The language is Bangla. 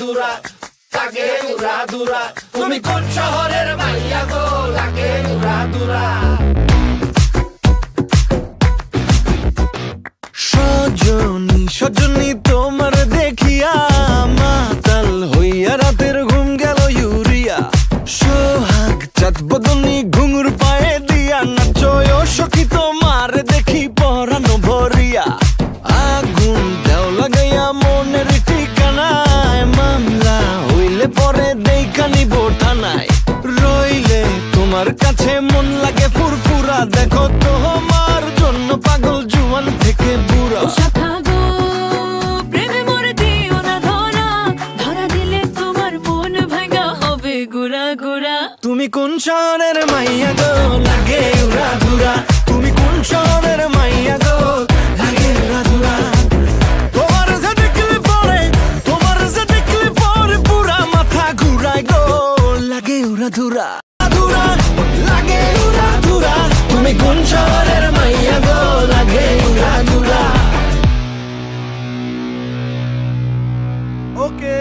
দুরা লাগে উড়া দুরা তুমি কোন শহরের মাইয়া গো লাগে উড়া দুরা সজনী সজনী তোমার দেখিয়া মাতাল হইয়া রাতের ঘুম গেল ইউরিয়া সোহাগ চাঁদ বদনী ঘুঙুর পায়ে দিয়া নাচয় সখী তোমার দেখি পরানো ভরিয়া আগুন দেও লাগাইয়া মনের ঠিকানায় মামলা হইলে পরে দেখা নিব থানায় রইলে তোমার কাছে মন লাগে ফুরফুরা দেখো তোমার জন্য পাগল জুয়ান থেকে বুড়া তুমি কোন শহরের মাইয়া গো লাগে উড়া ধুরা তুমি কোন শহরের মাইয়া গো লাগে উড়া ধুরা তোমার যে দেখলে পরে পুরা মাথা ঘুরায় গো লাগে উড়া ধুরা ধুরা লাগে উড়া ধুরা তুমি কোন শহরের মাইয়া গো লাগে উড়া ধুরা ওকে